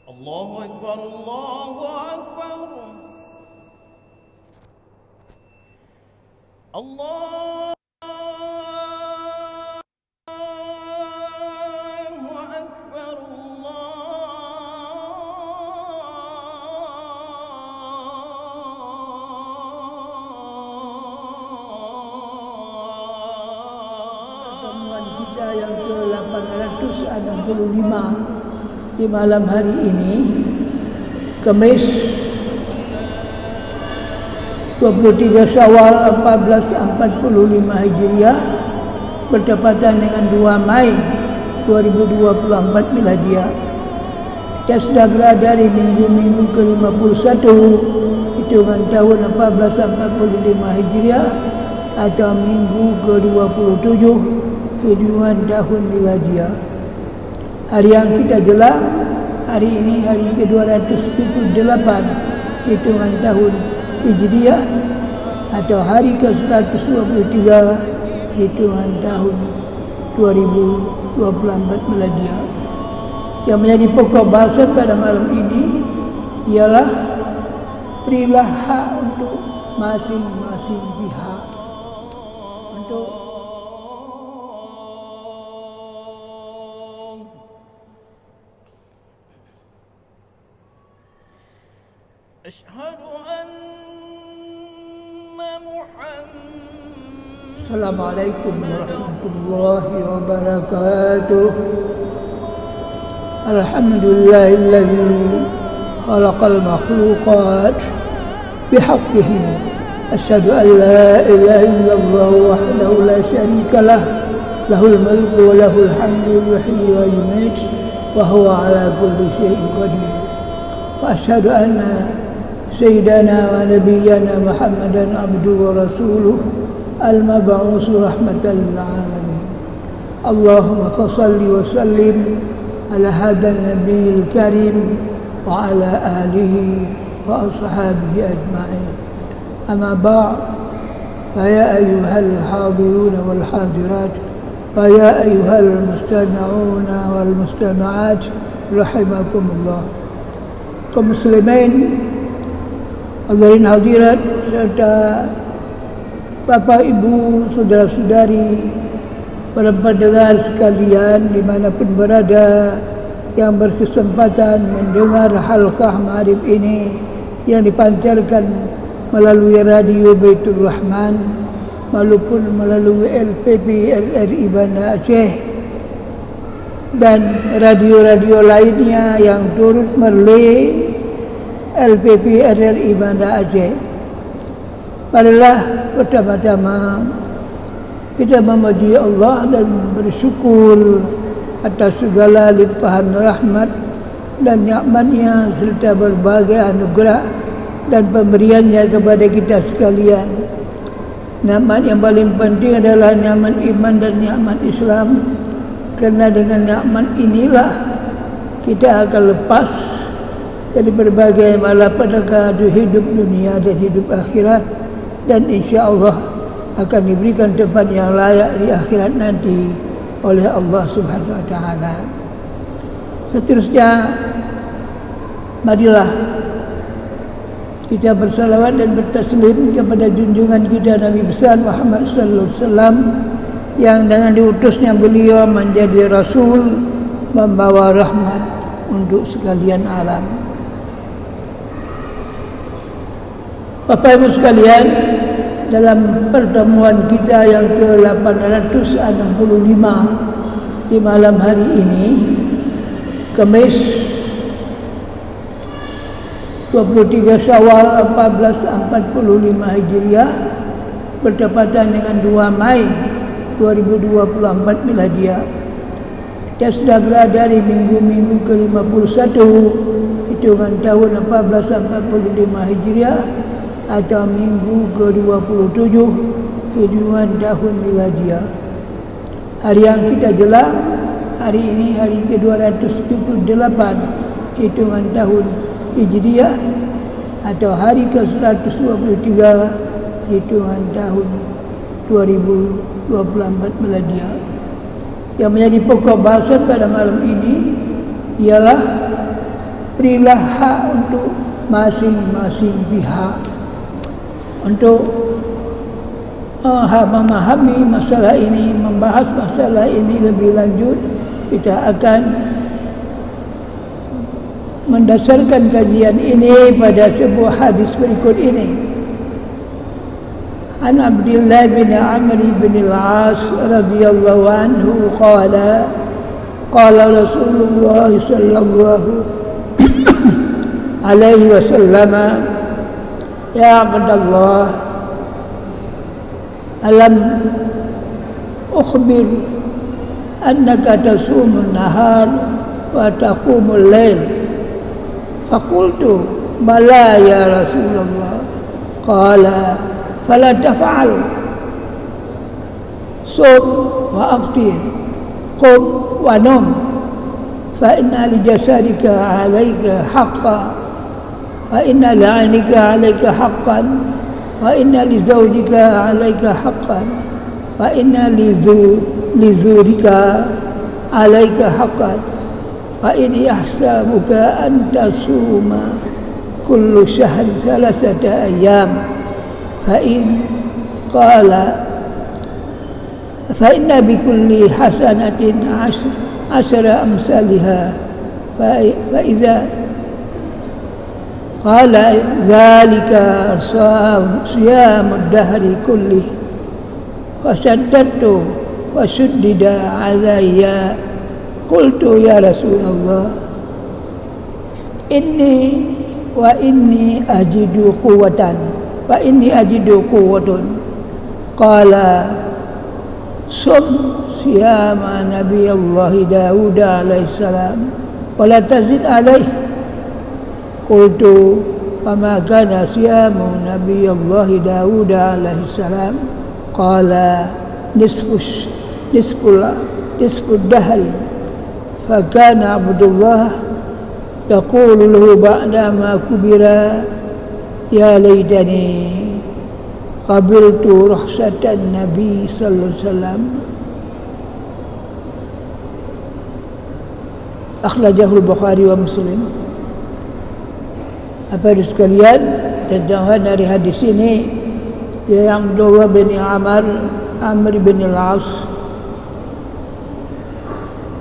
Allahu Akbar, Allahu Akbar. Allahu Akbar, Pertemuan kita yang ke-865 di malam hari ini, Kamis 23 Syawal 1445 Hijriah, bertepatan dengan 2 Mei 2024 Miladiah. Kita sudah berada di minggu ke-51 hitungan tahun 1445 Hijriah atau minggu ke-27 hitungan tahun Miladiah. Hari yang kita jelang hari ini hari ke-278 hitungan tahun Hijriah atau hari ke-123 hitungan tahun 2024 Miladiah. Yang menjadi pokok bahasan pada malam ini ialah berilah hak untuk masing-masing pihak untuk Asyhadu anna Muhammad. Assalamualaikum warahmatullahi wabarakatuh. Alhamdulillahilladzi khalaqal makhluqat bihaqqihi. Asyhadu an la ilaha illallah wahdahu la syarika lah. Lahul mulku wa lahul hamdu yuhyi wa yumiit wa huwa ala kulli syai'in qadir. Wa asyhadu anna sayyidana wa nabiyyana Muhammadan abduhu wa rasuluh al-mab'uts rahmatan lil alamin. Allahumma fashalli wa sallim ala hadan nabiyil karim wa ala alihi wa ashabihi ajma'in. Amma ba'd, fa ya ayyuhal hadirun wal hadirat wa ya ayyuhal mustami'un wal mustama'at rahimakumullah. Kaum muslimin, hadirin hadirat serta Bapak Ibu, saudara-saudari, para pendengar sekalian dimanapun berada yang berkesempatan mendengar halqah ma'arif ini yang dipancarkan melalui radio Baitur Rahman maupun melalui LPP RRI Banda Aceh dan radio-radio lainnya yang turut merelay LPP RRI Banda Aceh. Marilah pertama-tama kita memuji Allah dan bersyukur atas segala limpahan rahmat dan nikmat-Nya serta berbagai anugerah dan pemberiannya kepada kita sekalian. Nikmat yang paling penting adalah nikmat iman dan nikmat Islam, kerana dengan nikmat inilah kita akan lepas dari berbagai malapetaka di hidup dunia dan hidup akhirat, dan insya-Allah akan diberikan tempat yang layak di akhirat nanti oleh Allah Subhanahu wa taala. Seterusnya, marilah kita bersalawat dan bertaslim kepada junjungan kita Nabi besar Muhammad sallallahu alaihi wasallam yang dengan diutusnya beliau menjadi rasul membawa rahmat untuk sekalian alam. Bapak Ibu sekalian, dalam pertemuan kita yang ke-865 di malam hari ini, Kamis 23 Syawal 1445 Hijriah, bertepatan dengan 2 Mei 2024 Miladiah. Kita sudah berada di minggu ke-51 hitungan tahun 1445 Hijriah atau minggu ke-27 hitungan tahun Miladiah. Hari yang kita jelang hari ini hari ke-278 hitungan tahun Hijriah atau hari ke-123 hitungan tahun 2024 Miladiah. Yang menjadi pokok bahasan pada malam ini ialah berilah hak untuk masing-masing pihak untuk memahami masalah ini, membahas masalah ini lebih lanjut. Kita akan mendasarkan kajian ini pada sebuah hadis berikut ini. An Abdullah bin Amr bin al-As radhiyallahu anhu qala Rasulullah sallallahu alaihi wasallam, ya Abdullah, alam ukhbir annaka tasumun nahar wa taqumul lail. Faqultu bala ya Rasulullah. Qala fala taf'al. Sum wa aftir, qum wa num, fa inna li jasadika 'alaika haqqan wa inna li 'ainika 'alaika haqqan wa inna li zawjika 'alaika haqqan wa inna li zurika 'alaika haqqan wa in yahsabuka an tasuma kullu shahri thalathata ayyam fa in qala fa inna bi kulli hasanatin 'ashara amsalha fa idza qala dzalika siyamud dahri kullih wa shaddadtu wa shuddida alayya. Qultu ya Rasulullah, inni ajidu quwwatan wa inni ajidu quwwatun. Qala sum siyama Nabi Allah Daud alaihi salam wa la tazid alaihi. Qultu fama kana siyamu Nabi Allah Daud alaihi salam. Qala nisfu dahri. Fakana Abdullah yaqulu lahu ba'da ma kubira, ya laitani qabiltu rukhsatan Nabi sallallahu alaihi wasallam. Akhrajahu Bukhari wa Muslim. Apa sekalian, terjemahan dari hadis ini yang Abdullah bin Amr bin al-As,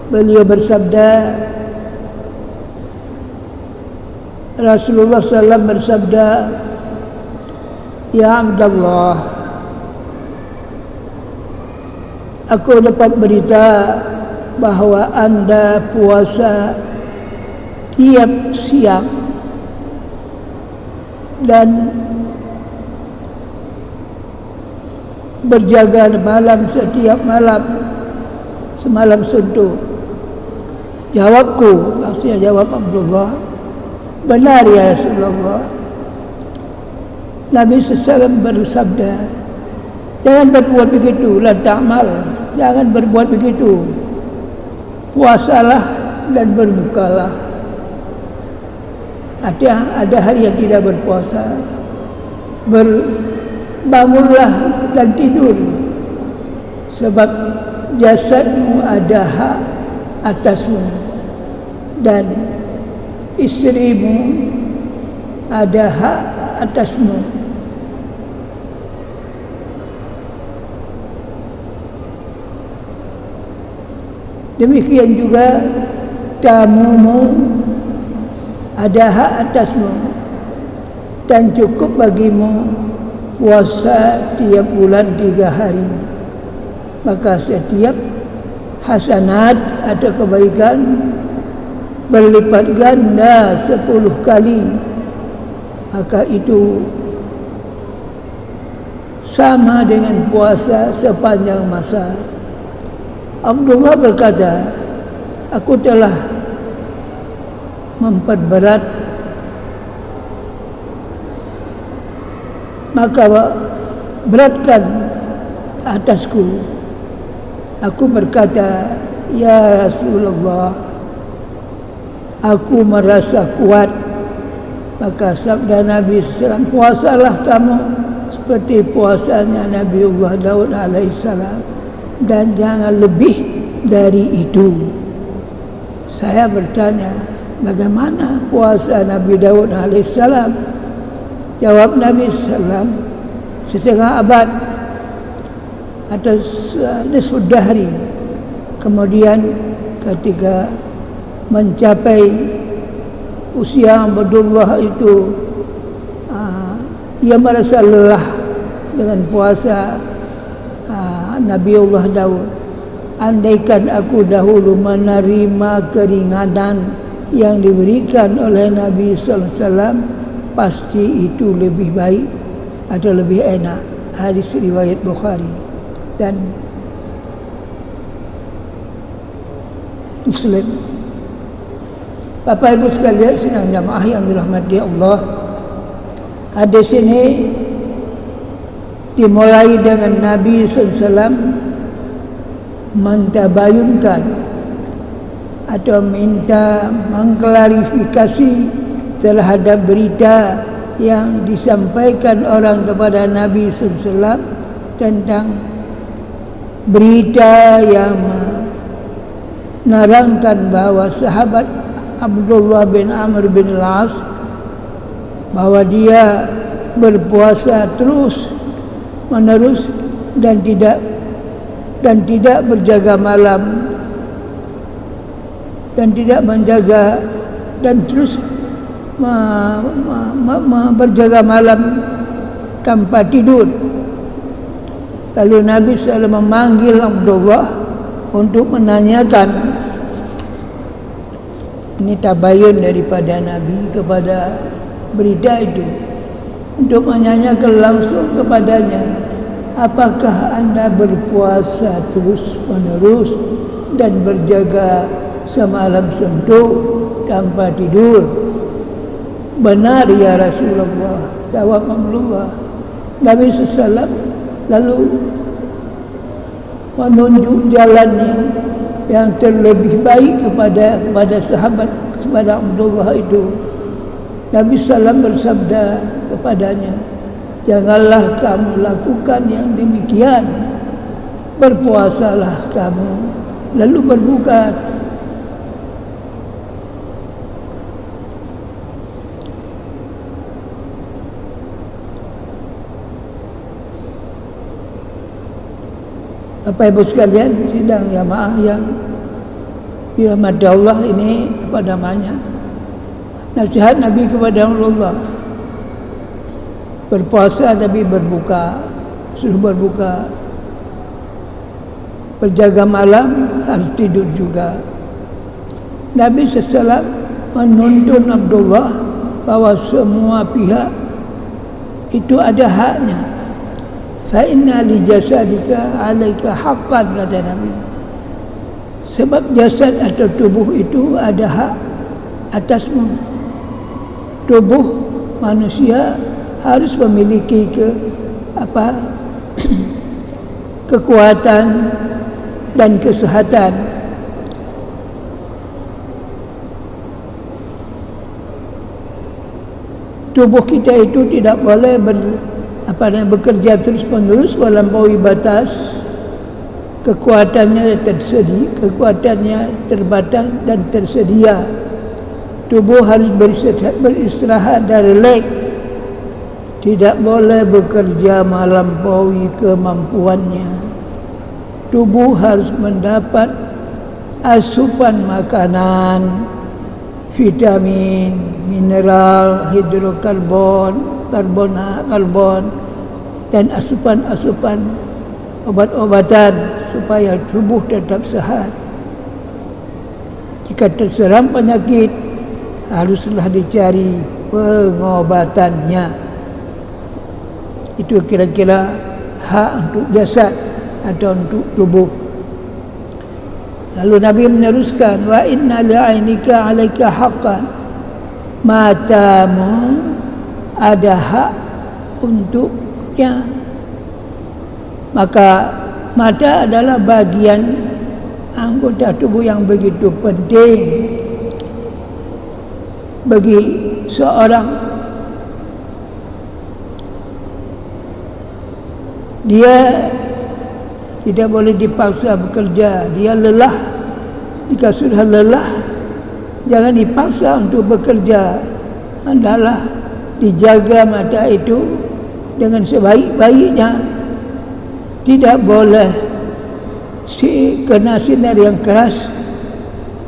beliau bersabda, Rasulullah SAW bersabda, ya Abdullah, aku dapat berita bahwa anda puasa tiap siang dan berjaga malam setiap malam semalam suntuk. Jawabku, maksudnya jawab Abdullah, benar ya Rasulullah. Nabi SAW bersabda, jangan berbuat begitu, la ta'mal, jangan berbuat begitu. Puasalah dan berbukalah. Ada hari yang tidak berpuasa. Bangunlah dan tidur, sebab jasadmu ada hak atasmu dan istrimu ada hak atasmu. Demikian juga tamumu ada hak atasmu dan cukup bagimu puasa tiap bulan 3 hari. Maka setiap hasanat atau kebaikan berlipat ganda 10 kali. Maka itu sama dengan puasa sepanjang masa. Abdullah berkata, aku telah memperberat, maka beratkan atasku. Aku berkata, ya Rasulullah, aku merasa kuat. Maka sabda Nabi SAW, puasalah kamu seperti puasanya Nabiullah Daud alaihissalam, dan jangan lebih dari itu. Saya bertanya, bagaimana puasa Nabi Daud alaihissalam? Jawab Nabi sallam, setengah abad atau nisfu dahri. Kemudian ketika mencapai usia Abdullah itu, ia merasa lelah dengan puasa Nabiullah Daud. Andaikan aku dahulu menerima keringanan yang diberikan oleh Nabi sallallahu alaihi wasallam, pasti itu lebih baik atau lebih enak. Hadis riwayat Bukhari dan Muslim. Bapak Ibu sekalian sidang jamaah yang dirahmati Allah, hadis ini dimulai dengan Nabi SAW mentabayunkan atau minta mengklarifikasi terhadap berita yang disampaikan orang kepada Nabi SAW tentang berita yang menerangkan bahwa sahabat Abdullah bin Amr bin Al-As bahwa dia berpuasa terus menerus dan tidak berjaga malam dan tidak menjaga dan terus berjaga malam tanpa tidur. Lalu Nabi SAW memanggil Abdullah untuk menanyakan, ini tabayun daripada Nabi kepada berita itu, untuk menanyakan langsung kepadanya, apakah anda berpuasa terus menerus dan berjaga semalam suntuk tanpa tidur? Benar ya Rasulullah, jawab Abdullah. Nabi SAW lalu menunjuk jalan yang terlebih baik kepada sahabat, kepada Abdullah itu. Nabi SAW bersabda kepadanya, janganlah kamu lakukan yang demikian, berpuasalah kamu lalu berbuka. Bapak Ibu sekalian sidang jamaah yang dirahmati Allah, ini apa namanya, nasihat Nabi kepada Allah. Berpuasa Nabi berbuka, suruh berbuka. Berjaga malam harus tidur juga. Nabi SAW menuntun Abdullah bahwa semua pihak itu ada haknya. Fa inna li jasadika 'alaika haqqan, kata Nabi. Sebab jasad atau tubuh itu ada hak atasmu. Tubuh manusia harus memiliki kekuatan dan kesehatan. Tubuh kita itu tidak boleh bekerja terus menerus melampaui batas. Kekuatannya terbatas dan tersedia. Tubuh harus beristirahat dan relax. Tidak boleh bekerja melampaui kemampuannya. Tubuh harus mendapat asupan makanan, vitamin, mineral, hidrokarbon, karbon dan asupan-asupan obat-obatan supaya tubuh tetap sehat. Jika terserang penyakit, haruslah dicari pengobatannya. Itu kira-kira hak untuk jasad atau untuk tubuh. Lalu Nabi meneruskan, wa inna li'ainika 'alaika haqqan, matamu ada hak untuknya. Maka mata adalah bagian anggota tubuh yang begitu penting bagi seorang. Dia tidak boleh dipaksa bekerja. Dia lelah. Jika sudah lelah, jangan dipaksa untuk bekerja. Hendaklah dijaga mata itu dengan sebaik-baiknya. Tidak boleh kena sinar yang keras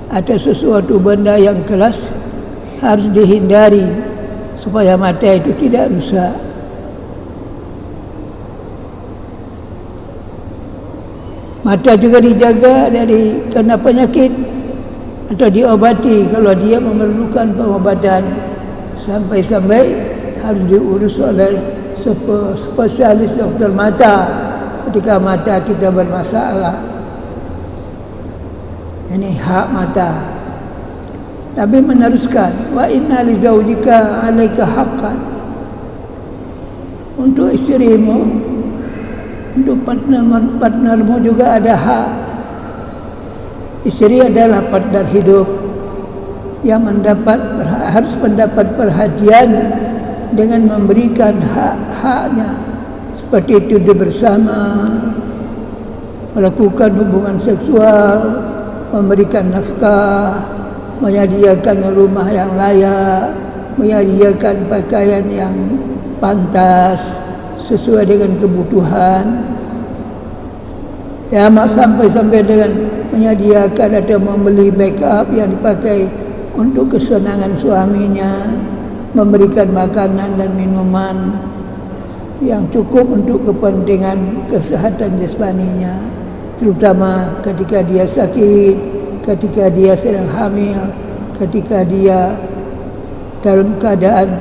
atau sesuatu benda yang keras, harus dihindari supaya mata itu tidak rusak. Mata juga dijaga dari kena penyakit atau diobati kalau dia memerlukan pengobatan, sampai-sampai harus diurus oleh spesialis dokter mata ketika mata kita bermasalah. Ini hak mata. Tapi meneruskan, wa inna li zaujika 'alaika haqqan. Untuk isterimu, untuk partnermu juga ada hak. Isteri adalah partner hidup yang harus mendapat perhatian dengan memberikan hak-haknya, seperti tidur bersama, melakukan hubungan seksual, memberikan nafkah, menyediakan rumah yang layak, menyediakan pakaian yang pantas sesuai dengan kebutuhan. Ya, sampai dengan menyediakan atau membeli make up yang dipakai untuk kesenangan suaminya, memberikan makanan dan minuman yang cukup untuk kepentingan kesehatan jasmaninya, terutama ketika dia sakit, ketika dia sedang hamil, ketika dia dalam keadaan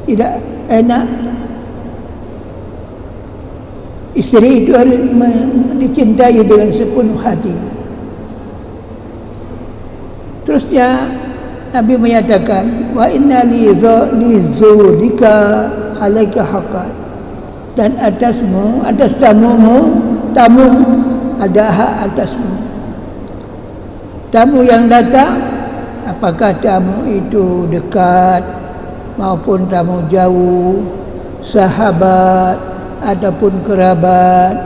tidak enak. Isteri itu harus dicintai dengan sepenuh hati. Terusnya Nabi menyatakan, wa inna li zawjika 'alaika haqqan. Dan atas tamu ada hak atasmu. Tamu yang datang, apakah tamu itu dekat maupun tamu jauh, sahabat ataupun kerabat,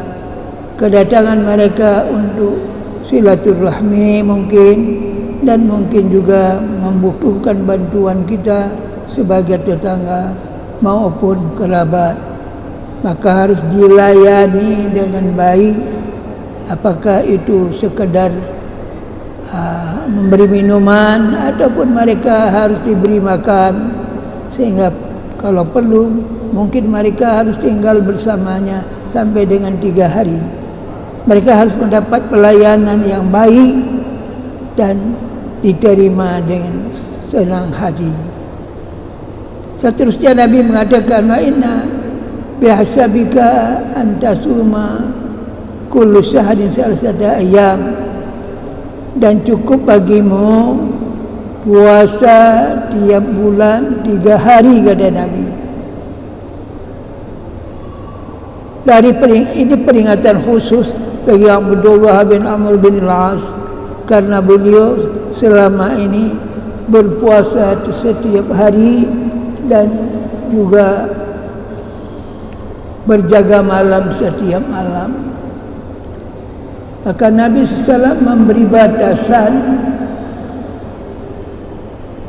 kedatangan mereka untuk silaturahmi mungkin, dan mungkin juga membutuhkan bantuan kita sebagai tetangga maupun kerabat, maka harus dilayani dengan baik. Apakah itu sekedar memberi minuman ataupun mereka harus diberi makan, sehingga kalau perlu mungkin mereka harus tinggal bersamanya sampai dengan 3 hari. Mereka harus mendapat pelayanan yang baik dan diterima dengan senang hati. Seterusnya Nabi mengatakan, wa inna bihasabika antasuma kullu syahrin salasata ayyam. Dan cukup bagimu puasa tiap bulan 3 hari, kata Nabi. Ini peringatan khusus bagi Abdullah bin Amr bin Al-As, karena beliau selama ini berpuasa setiap hari dan juga berjaga malam setiap malam. Maka Nabi SAW memberi batasan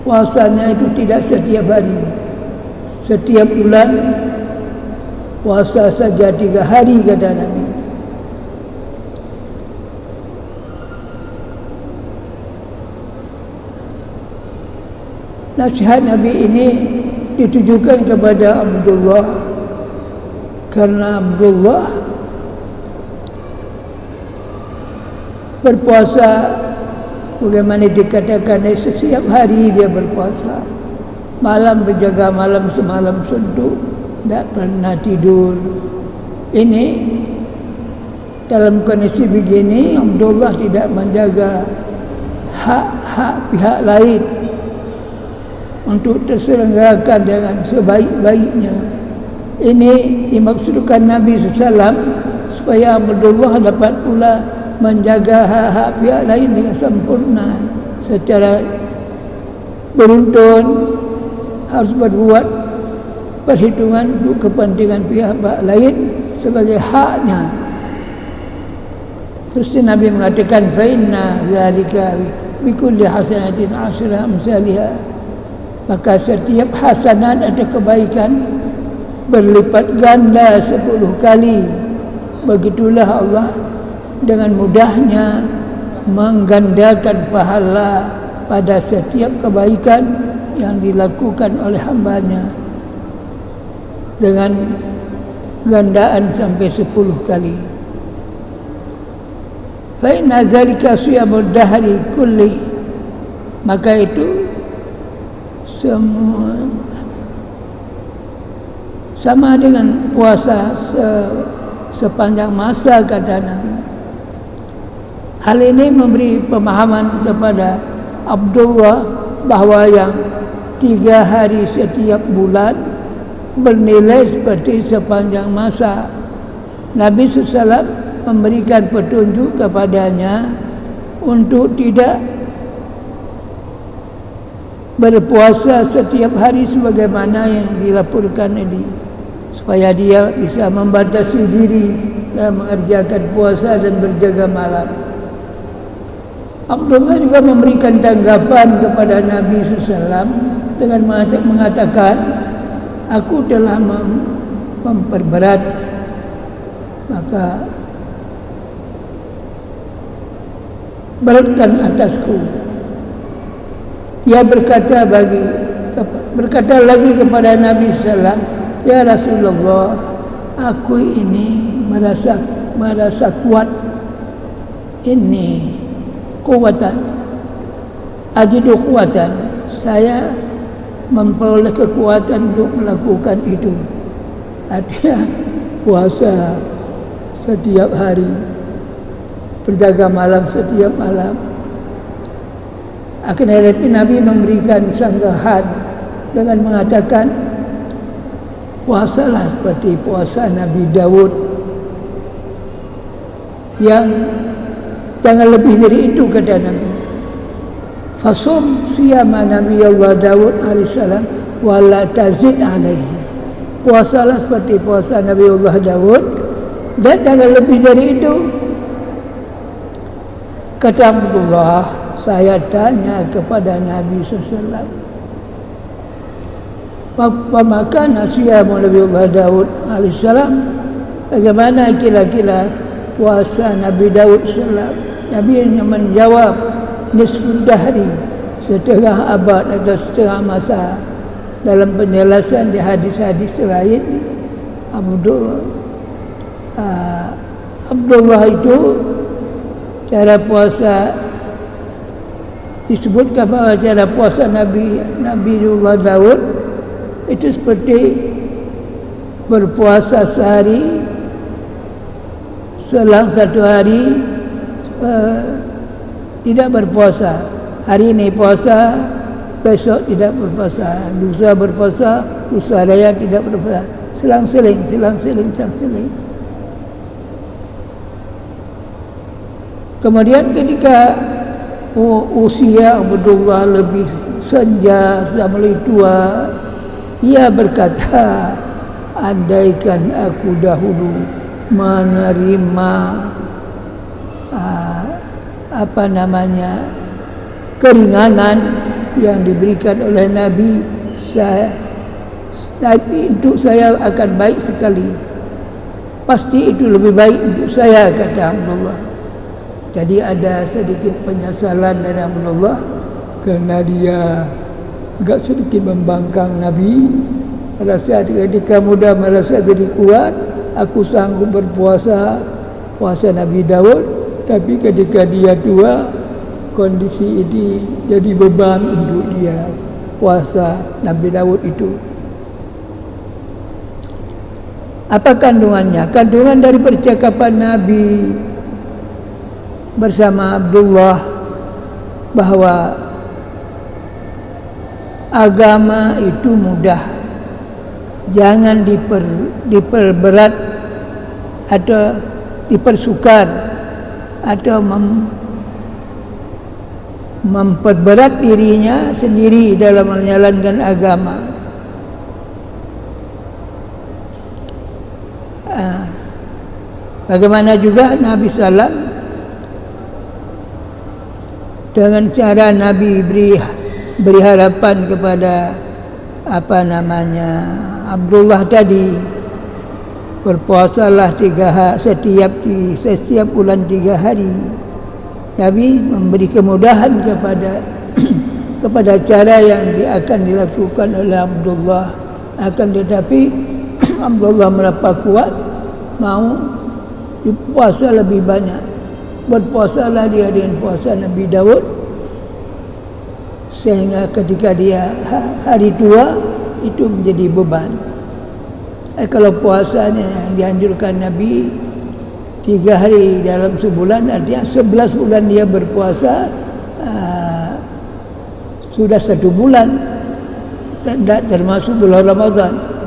puasanya itu tidak setiap hari, setiap bulan puasa saja 3 hari, kata Nabi. Nasihat Nabi ini ditujukan kepada Abdullah, karena Abdullah berpuasa bagaimana dikatakan setiap hari dia berpuasa, malam berjaga malam semalam suntuk, tidak pernah tidur. Ini dalam kondisi begini Abdullah tidak menjaga hak-hak pihak lain untuk terselenggarakan dengan sebaik-baiknya. Ini dimaksudkan Nabi SAW supaya Abdullah dapat pula menjaga hak-hak pihak lain dengan sempurna, secara beruntun, harus berbuat perhitungan untuk kepentingan pihak lain sebagai haknya. Terus Nabi mengatakan fa inna zalika bi kulli hasanatin asyra amsalha. Maka setiap hasanat atau kebaikan berlipat ganda 10 kali. Begitulah Allah dengan mudahnya menggandakan pahala pada setiap kebaikan yang dilakukan oleh hambanya dengan gandaan sampai 10 kali. Fa inna zalika siyamud dahri kulli. Maka itu semua sama dengan puasa sepanjang masa, kata Nabi. Hal ini memberi pemahaman kepada Abdullah bahawa yang 3 hari setiap bulan bernilai seperti sepanjang masa. Nabi SAW memberikan petunjuk kepadanya untuk tidak berpuasa setiap hari sebagaimana yang dilaporkan ini, supaya dia bisa membatasi diri dalam mengerjakan puasa dan berjaga malam. Abdullah juga memberikan tanggapan kepada Nabi SAW dengan mengatakan, aku telah memperberat, maka beratkan atasku. Dia berkata lagi kepada Nabi SAW, ya Rasulullah, aku ini merasa kuat, ini kuatan, ajidu kuatan, saya memperoleh kekuatan untuk melakukan itu. Artinya puasa setiap hari, berjaga malam setiap malam. Akan tetapi Nabi memberikan sanggahan dengan mengatakan, puasalah seperti puasa Nabi Daud, yang jangan lebih dari itu, kata Nabi. Fasum siyama Nabi Allah Daud alaihissalam wala tazid alaihi. Puasalah seperti puasa Nabi Allah Daud dan jangan lebih dari itu. Kata Abdullah, saya tanya kepada Nabi SAW, maka nasiyamu Nabi Allah Daud alaihissalam, bagaimana kira-kira puasa Nabi Daud SAW? Nabi yang menjawab, nisfud dahri, setengah abad atau setengah masa. Dalam penjelasan di hadis-hadis lain, Abdullah itu cara puasa disebutkan bahwa cara puasa Nabi Daud itu seperti berpuasa sehari, selang 1 hari tidak berpuasa. Hari ini puasa, besok tidak berpuasa, lusa berpuasa, lusa raya tidak berpuasa, selang-seling. Kemudian ketika usia Abdullah lebih senja, sudah mulai tua, ia berkata, andaikan aku dahulu menerima keringanan yang diberikan oleh Nabi, untuk saya akan baik sekali. Pasti itu lebih baik untuk saya, kata Abdullah. Jadi ada sedikit penyesalan dari Abdullah kerana dia agak sedikit membangkang Nabi. Pada saat ketika muda merasa jadi kuat, aku sanggup berpuasa puasa Nabi Daud, tapi ketika dia tua, kondisi ini jadi beban untuk dia puasa Nabi Daud itu. Apa kandungannya? Kandungan dari percakapan Nabi bersama Abdullah bahwa agama itu mudah, jangan diperberat atau dipersukar atau memperberat dirinya sendiri dalam menjalankan agama. Bagaimana juga Nabi SAW dengan cara Nabi beri harapan kepada Abdullah tadi, berpuasalah setiap bulan 3 hari. Nabi memberi kemudahan kepada cara yang akan dilakukan oleh Abdullah. Akan tetapi Abdullah merasa kuat, mau puasa lebih banyak. Berpuasalah dia dengan puasa Nabi Daud, sehingga ketika dia hari tua itu menjadi beban. Kalau puasanya yang dianjurkan Nabi 3 hari dalam sebulan, artinya 11 bulan dia berpuasa, sudah 1 bulan, tidak termasuk bulan Ramadan.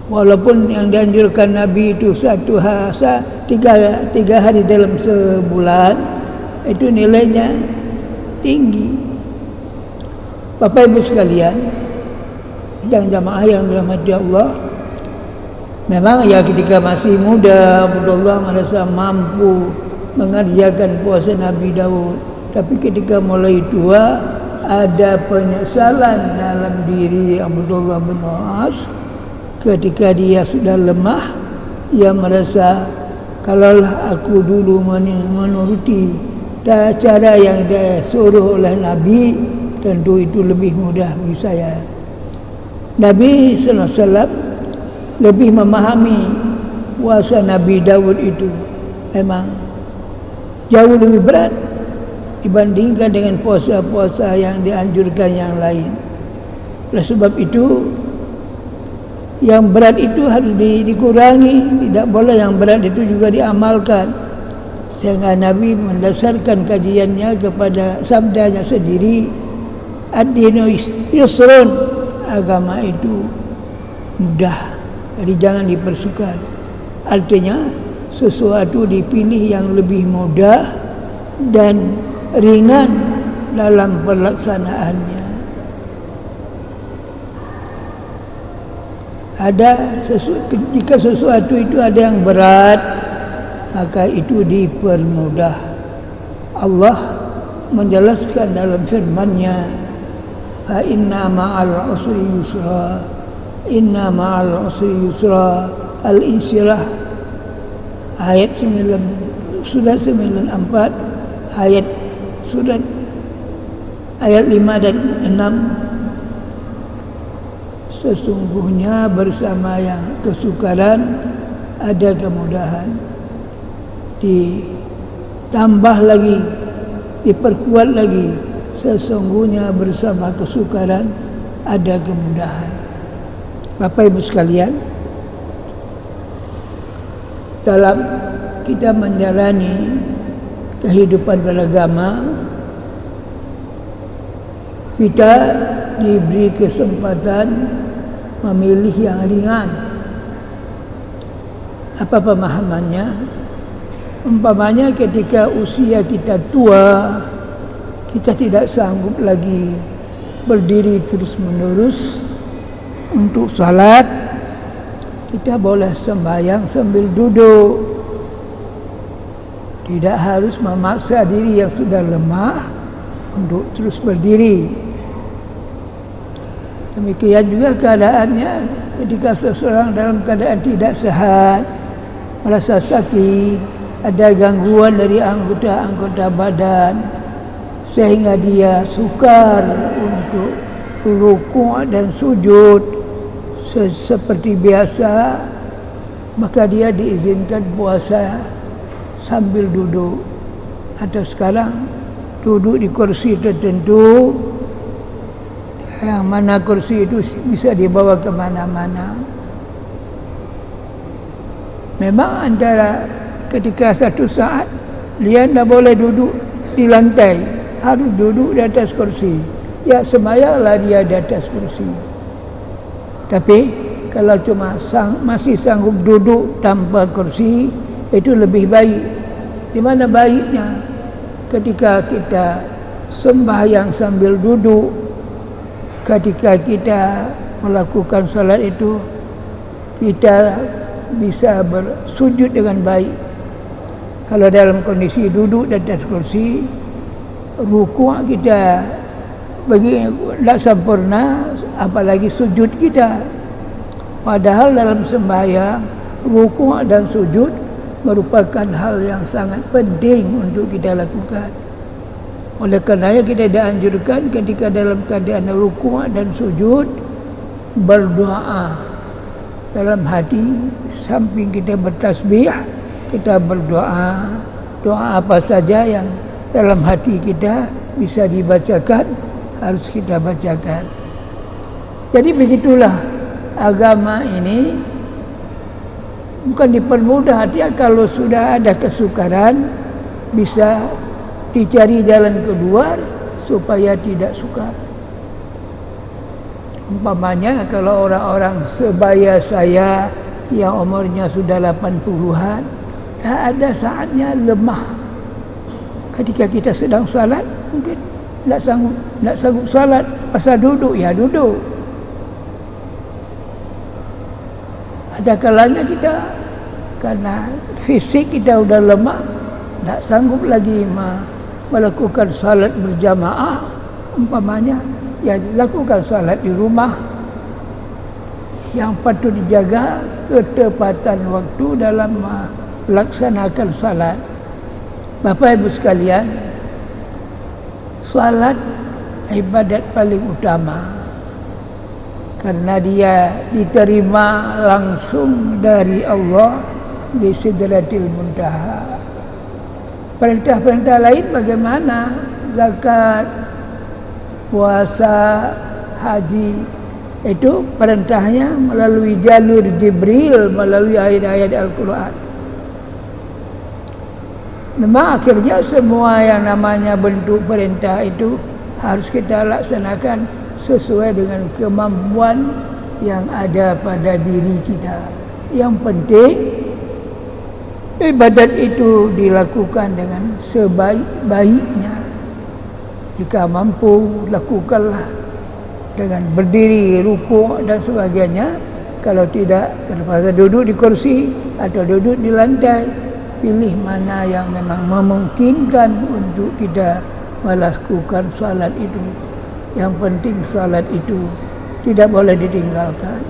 Walaupun yang dianjurkan Nabi itu 3 hari dalam sebulan, itu nilainya tinggi. Bapak Ibu sekalian, dan jamaah yang dirahmati Allah, memang ya ketika masih muda Abdullah merasa mampu mengerjakan puasa Nabi Daud. Tapi ketika mulai tua, ada penyesalan dalam diri Abdullah bin As. Ketika dia sudah lemah, ia merasa, kalaulah aku dulu menuruti cara yang disuruh oleh Nabi, tentu itu lebih mudah bagi saya. Nabi SAW lebih memahami puasa Nabi Daud itu memang jauh lebih berat dibandingkan dengan puasa-puasa yang dianjurkan yang lain. Oleh sebab itu, yang berat itu harus dikurangi, tidak boleh yang berat itu juga diamalkan. Sehingga Nabi mendasarkan kajiannya kepada sabdanya sendiri, ad-dinu yusrun, agama itu mudah, jadi jangan dipersukat. Artinya sesuatu dipilih yang lebih mudah dan ringan dalam pelaksanaannya. Jika sesuatu itu ada yang berat, maka itu dipermudah. Allah menjelaskan dalam firman-Nya, fa inna ma'al usri yusra, inna ma'al usri yusra. Al-Insyirah ayat 9, surat 94, ayat 5 dan 6. Sesungguhnya bersama yang kesukaran ada kemudahan. Ditambah lagi, diperkuat lagi, sesungguhnya bersama kesukaran ada kemudahan. Bapak Ibu sekalian, dalam kita menjalani kehidupan beragama, kita diberi kesempatan memilih yang ringan. Apa pemahamannya? Umpamanya ketika usia kita tua, kita tidak sanggup lagi berdiri terus menerus untuk salat, kita boleh sembahyang sambil duduk. Tidak harus memaksa diri yang sudah lemah untuk terus berdiri. Demikian juga keadaannya ketika seseorang dalam keadaan tidak sehat, merasa sakit, ada gangguan dari anggota-anggota badan, sehingga dia sukar untuk rukuk dan sujud seperti biasa, maka dia diizinkan puasa sambil duduk. Atau sekarang duduk di kursi tertentu, yang mana kursi itu bisa dibawa kemana-mana. Memang antara ketika satu saat dia tidak boleh duduk di lantai, harus duduk di atas kursi. Ya sembahyanglah dia di atas kursi. Tapi kalau cuma masih sanggup duduk tanpa kursi, itu lebih baik. Di mana baiknya? Ketika kita sembahyang sambil duduk, ketika kita melakukan salat itu, kita bisa bersujud dengan baik. Kalau dalam kondisi duduk di atas kursi, rukuk kita bagi tidak sempurna, apalagi sujud kita. Padahal dalam sembahyang, rukuk dan sujud merupakan hal yang sangat penting untuk kita lakukan. Oleh kerana kita dianjurkan ketika dalam keadaan rukuk dan sujud berdoa dalam hati, samping kita bertasbih, kita berdoa, doa apa saja yang dalam hati kita bisa dibacakan, harus kita bacakan. Jadi begitulah agama ini bukan dipermudah, dia kalau sudah ada kesukaran bisa dicari jalan keluar supaya tidak sukar. Umpamanya kalau orang-orang sebaya saya yang umurnya sudah 80-an, ada saatnya lemah. Ketika kita sedang salat, mungkin tidak sanggup salat, pasal duduk, ya duduk. Ada kalanya kita karena fisik kita sudah lemah, tidak sanggup lagi melakukan salat berjamaah, umpamanya, ya lakukan salat di rumah. Yang patut dijaga ketepatan waktu dalam melaksanakan salat. Bapak Ibu sekalian, salat ibadat paling utama karena dia diterima langsung dari Allah di Sidratil Muntaha. Perintah-perintah lain bagaimana? Zakat, puasa, haji, itu perintahnya melalui jalur Jibril, melalui ayat-ayat Al-Quran. Memang akhirnya semua yang namanya bentuk perintah itu harus kita laksanakan sesuai dengan kemampuan yang ada pada diri kita. Yang penting ibadat itu dilakukan dengan sebaik-baiknya. Jika mampu, lakukanlah dengan berdiri, rukuk dan sebagainya. Kalau tidak, terpaksa duduk di kursi atau duduk di lantai. Pilih mana yang memang memungkinkan untuk kita melakukan salat itu. Yang penting salat itu tidak boleh ditinggalkan.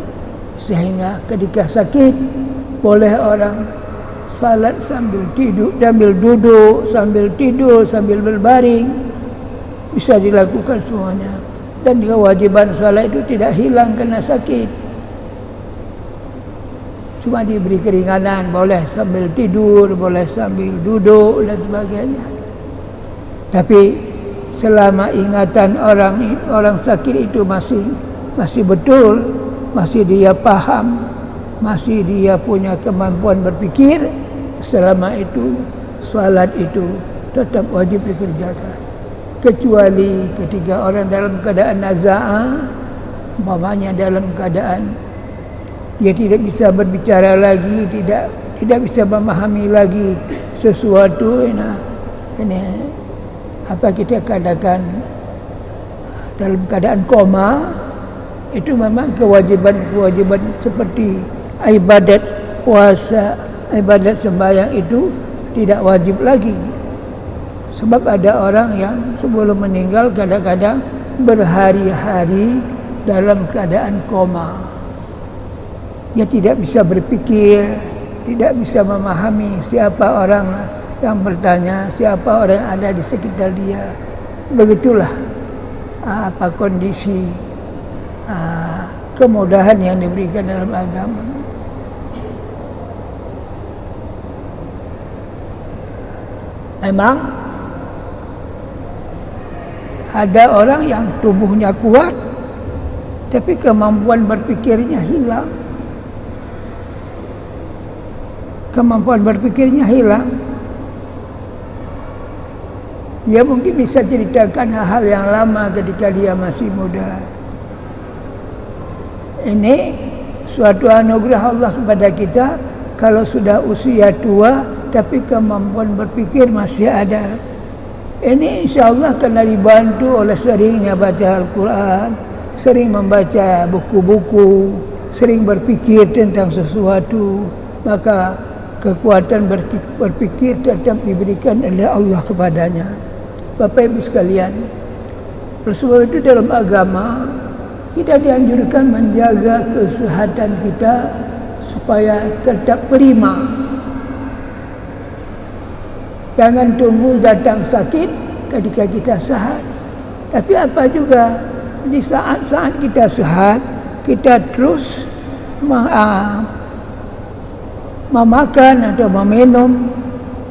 Sehingga ketika sakit, boleh orang salat sambil tidur, sambil duduk, sambil tidur, sambil berbaring. Bisa dilakukan semuanya. Dan kewajiban salat itu tidak hilang kerana sakit. Cuma diberi keringanan, boleh sambil tidur, boleh sambil duduk dan sebagainya. Tapi selama ingatan orang sakit itu masih betul, masih dia paham, masih dia punya kemampuan berpikir, selama itu salat itu tetap wajib dikerjakan. Kecuali ketika orang dalam keadaan naza'ah, umpamanya dalam keadaan dia tidak bisa berbicara lagi, tidak bisa memahami lagi sesuatu, ini apa kita katakan dalam keadaan koma, itu memang kewajiban seperti ibadat puasa, ibadat sembahyang itu tidak wajib lagi. Sebab ada orang yang sebelum meninggal kadang-kadang berhari-hari dalam keadaan koma. Dia tidak bisa berpikir, tidak bisa memahami siapa orang yang bertanya, siapa orang yang ada di sekitar dia. Begitulah apa kondisi kemudahan yang diberikan dalam agama. Memang ada orang yang tubuhnya kuat, tapi kemampuan berpikirnya hilang. Kemampuan berpikirnya hilang. Dia mungkin bisa ceritakan hal-hal yang lama ketika dia masih muda. Ini suatu anugerah Allah kepada kita. Kalau sudah usia tua, tapi kemampuan berpikir masih ada. Ini insya Allah kena dibantu oleh seringnya baca Al-Quran, sering membaca buku-buku, sering berpikir tentang sesuatu. Maka kekuatan berfikir tetap diberikan oleh Allah kepadanya. Bapak Ibu sekalian, oleh sebab itu dalam agama kita dianjurkan menjaga kesehatan kita supaya tetap prima. Jangan tunggu datang sakit ketika kita sehat. Tapi apa juga di saat-saat kita sehat, kita terus memakan atau meminum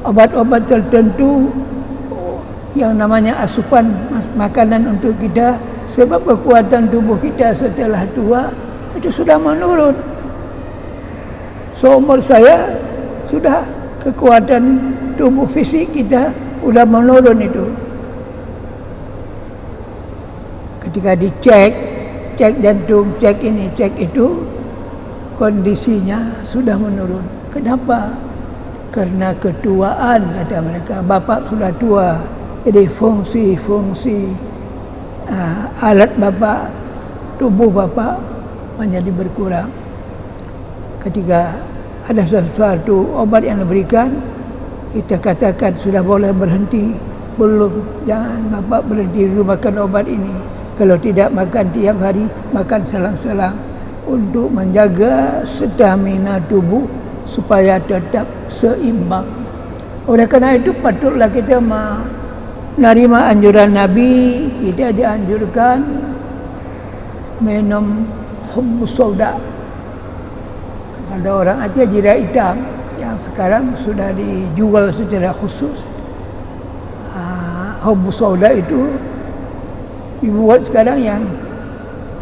obat-obat tertentu yang namanya asupan makanan untuk kita, sebab kekuatan tubuh kita setelah tua itu sudah menurun. Seumur saya sudah kekuatan tubuh fisik kita sudah menurun itu. Ketika dicek, cek jantung, cek ini, cek itu, kondisinya sudah menurun. Kenapa? Karena ketuaan, kata mereka. Bapak sudah tua, jadi fungsi alat bapak, tubuh bapak menjadi berkurang. Ketika ada sesuatu obat yang diberikan, kita katakan sudah boleh berhenti. Belum, jangan bapak berhenti dulu makan obat ini. Kalau tidak makan tiap hari, makan selang-selang untuk menjaga stamina tubuh supaya tetap seimbang. Oleh karena itu patutlah kita menerima anjuran Nabi. Kita dianjurkan minum hubbus sauda. Ada orang Aceh jira hitam yang sekarang sudah dijual secara khusus. Hubbus sauda itu dibuat sekarang yang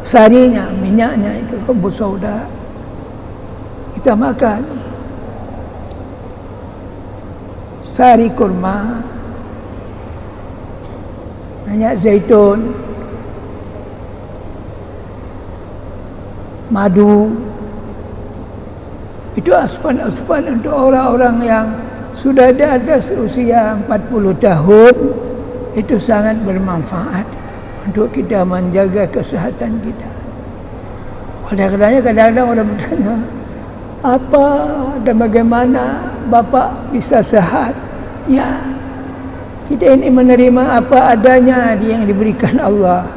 sarinya, minyaknya itu hubbus sauda. Kita makan sari kurma, minyak zaitun, madu. Itu asupan-asupan untuk orang-orang yang sudah ada atas usia 40 tahun. Itu sangat bermanfaat untuk kita menjaga kesehatan kita. Oleh karenanya kadang-kadang orang bertanya, apa dan bagaimana Bapak bisa sehat? Ya, kita ini menerima apa adanya yang diberikan Allah.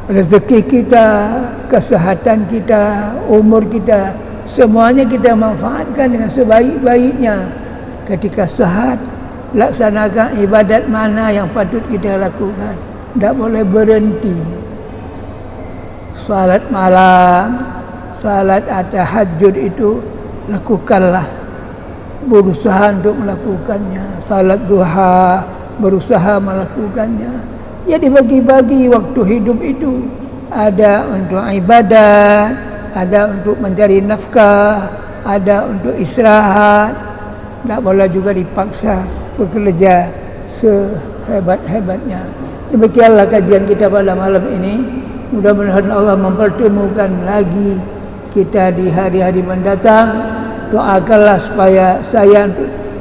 Rezeki kita, kesehatan kita, umur kita, semuanya kita manfaatkan dengan sebaik-baiknya. Ketika sehat, laksanakan ibadat mana yang patut kita lakukan. Tidak boleh berhenti. Salat malam, salat tahajud itu lakukanlah. Berusaha untuk melakukannya. Salat duha, berusaha melakukannya. Ya, dibagi-bagi waktu hidup itu. Ada untuk ibadat, ada untuk mencari nafkah, ada untuk istirahat. Tak boleh juga dipaksa bekerja sehebat-hebatnya. Demikianlah kajian kita pada malam ini. Mudah-mudahan Allah mempertemukan lagi kita di hari-hari mendatang. Doakanlah supaya saya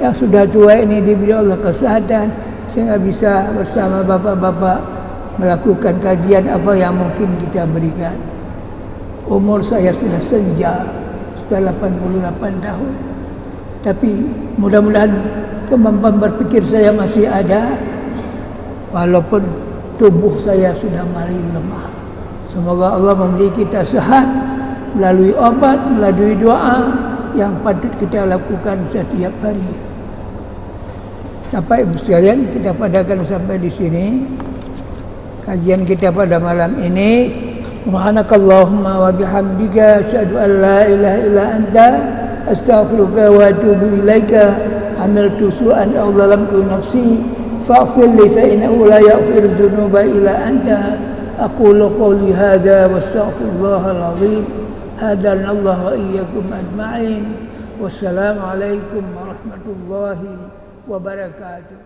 yang sudah tua ini diberi Allah kesehatan sehingga bisa bersama bapak-bapak melakukan kajian apa yang mungkin kita berikan. Umur saya sudah senja, sudah 88 tahun. Tapi mudah-mudahan kemampuan berpikir saya masih ada, walaupun tubuh saya sudah mulai lemah. Semoga Allah memberi kita sehat melalui obat, melalui doa yang patut kita lakukan setiap hari. Bapak Ibu sekalian, kita padakan sampai di sini kajian kita pada malam ini. Subhanakallahumma wa bihamdika asyhadu an la ilaha illa anta astaghfiruka wa atubu ilaika. Amiltu su'an aw zalamtu nafsi faghfir li fa innahu la yaghfiru dzunuba illa anta. Aqulu qawli hadza wa astaghfirullahal azim. Hadanallahu wa iyyakum ajma'in. Wassalamualaikum warahmatullahi wabarakatuh.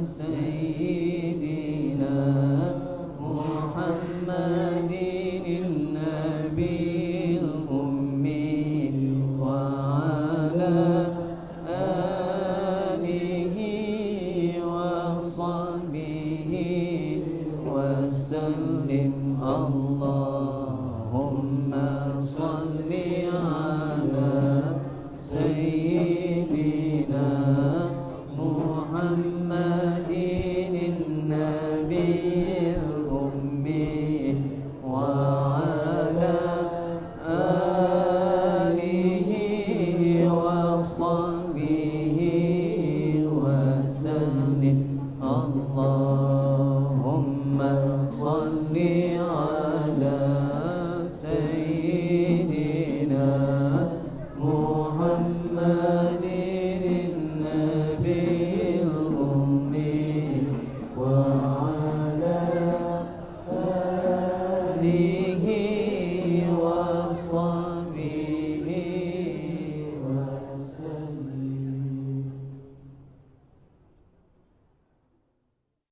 Sayyidina Muhammadin Nabil Ummi wa ala alihi wa sahbihi wa sallim. Allahumma salli ala أهله